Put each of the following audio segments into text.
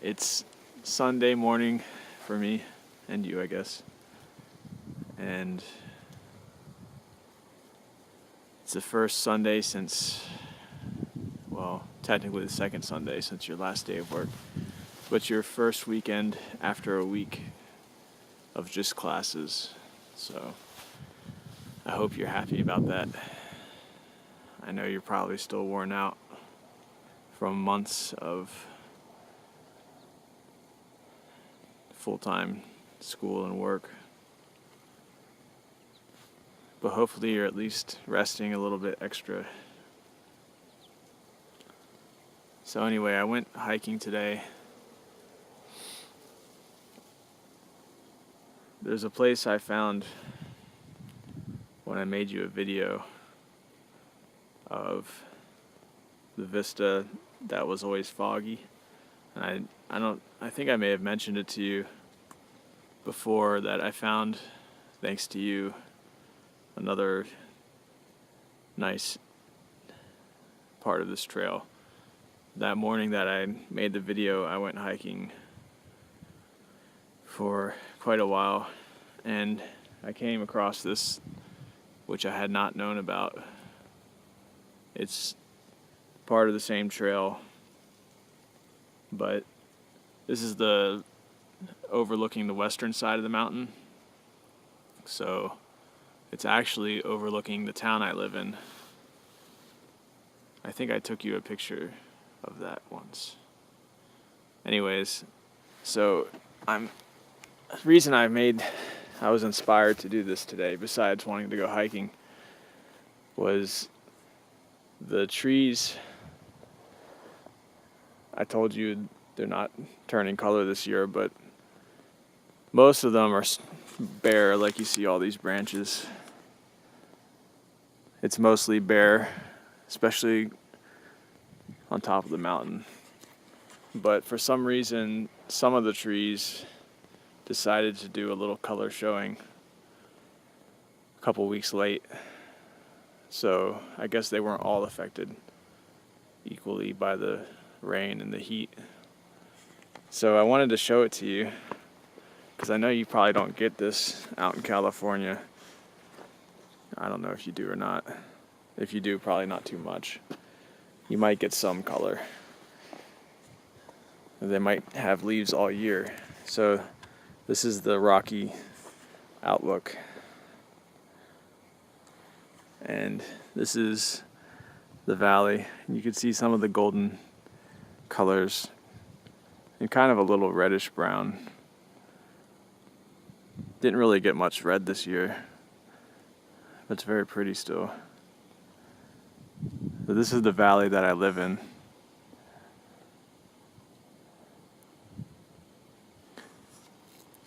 It's Sunday morning for me and you, I guess. And it's the first Sunday since, well, technically the second Sunday since your last day of work. But your first weekend after a week of just classes. So I hope you're happy about that. I know you're probably still worn out from months of full-time school and work. But hopefully you're at least resting a little bit extra. So anyway, I went hiking today. There's a place I found when I made you a video of the vista that was always foggy. And I think I may have mentioned it to you before that I found, thanks to you, another nice part of this trail. That morning that I made the video, I went hiking for quite a while, and I came across this, which I had not known about. It's part of the same trail, but this is the overlooking the western side of the mountain. So it's actually overlooking the town I live in. I think I took you a picture of that once. Anyways, so the reason I was inspired to do this today, besides wanting to go hiking, was the trees. I told you they're not turning color this year, but most of them are bare, like you see all these branches. It's mostly bare, especially on top of the mountain. But for some reason, some of the trees decided to do a little color showing a couple weeks late. So I guess they weren't all affected equally by the rain and the heat. So I wanted to show it to you because I know you probably don't get this out in California. I don't know if you do or not. If you do, probably not too much. You might get some color. They might have leaves all year. So this is the rocky outlook. And this is the valley. You can see some of the golden colors and kind of a little reddish brown. Didn't really get much red this year, but it's very pretty still. So this is the valley that I live in.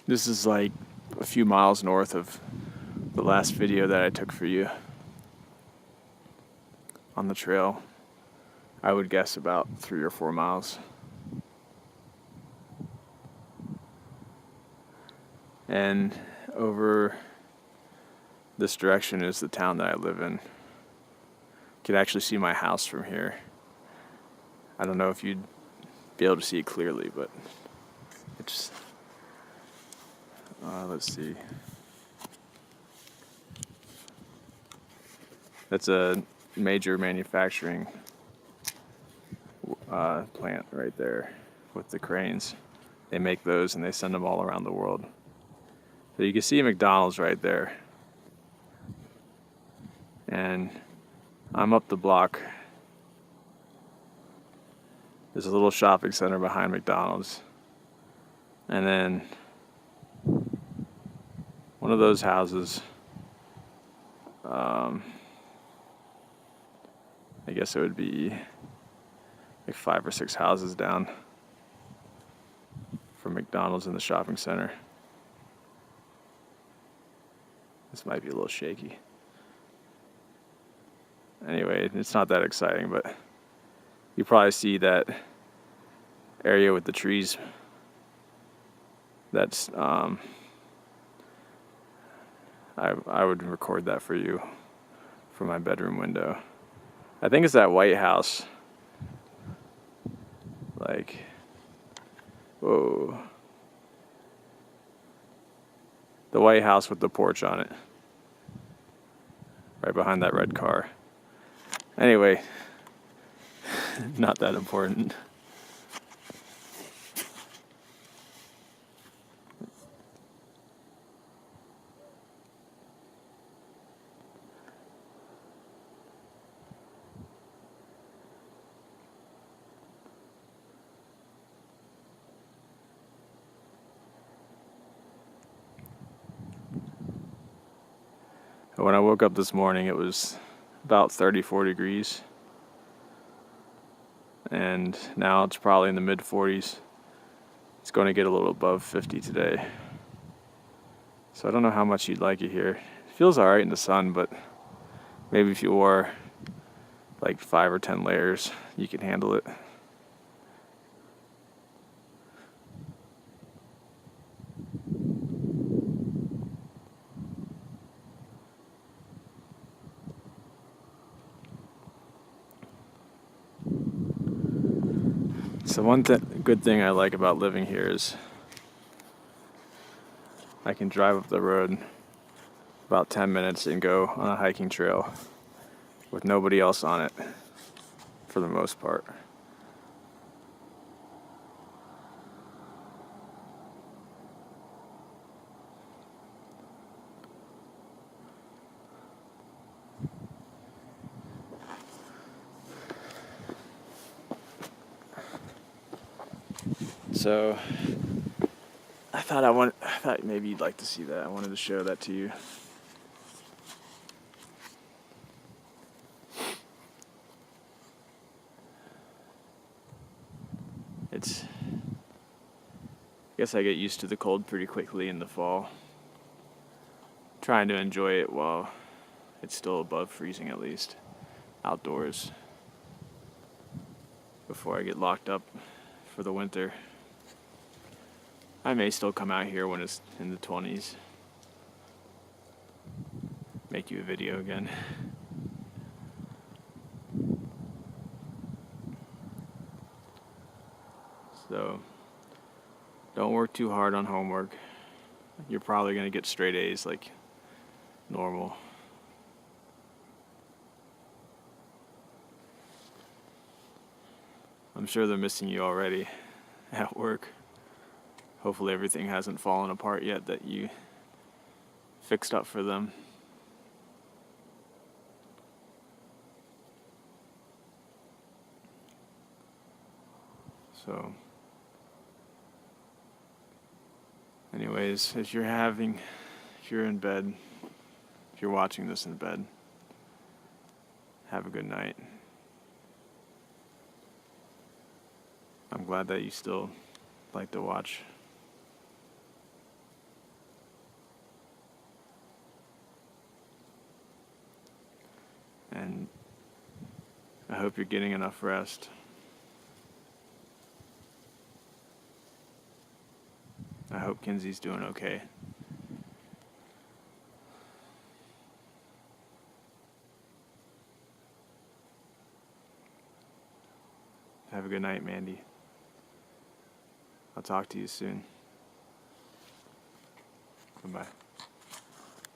This is like a few miles north of the last video that I took for you on the trail. I would guess about 3 or 4 miles. And over this direction is the town that I live in. You can actually see my house from here. I don't know if you'd be able to see it clearly, but it's let's see. That's a major manufacturing plant right there with the cranes. They make those and they send them all around the world. So you can see McDonald's right there. And I'm up the block. There's a little shopping center behind McDonald's. And then one of those houses, I guess it would be like 5 or 6 houses down from McDonald's in the shopping center. This might be a little shaky. Anyway, it's not that exciting, but you probably see that area with the trees. That's I would record that for you from my bedroom window. I think it's that White House. Like, Whoa. The White House with the porch on it. Right behind that red car. Anyway, not that important. When I woke up this morning, it was about 34 degrees. And now it's probably in the mid 40s. It's going to get a little above 50 today. So I don't know how much you'd like it here. It feels alright in the sun, but maybe if you wore like 5 or 10 layers, you can handle it. So one good thing I like about living here is I can drive up the road about 10 minutes and go on a hiking trail with nobody else on it for the most part. So I thought maybe you'd like to see that. I wanted to show that to you. I guess I get used to the cold pretty quickly in the fall. Trying to enjoy it while it's still above freezing, at least outdoors, before I get locked up for the winter. I may still come out here when it's in the 20s. Make you a video again. So don't work too hard on homework. You're probably going to get straight A's like normal. I'm sure they're missing you already at work. Hopefully everything hasn't fallen apart yet that you fixed up for them. So anyways, if you're in bed, if you're watching this in bed, have a good night. I'm glad that you still like to watch. And I hope you're getting enough rest. I hope Kinsey's doing okay. Have a good night, Mandy. I'll talk to you soon. Bye-bye.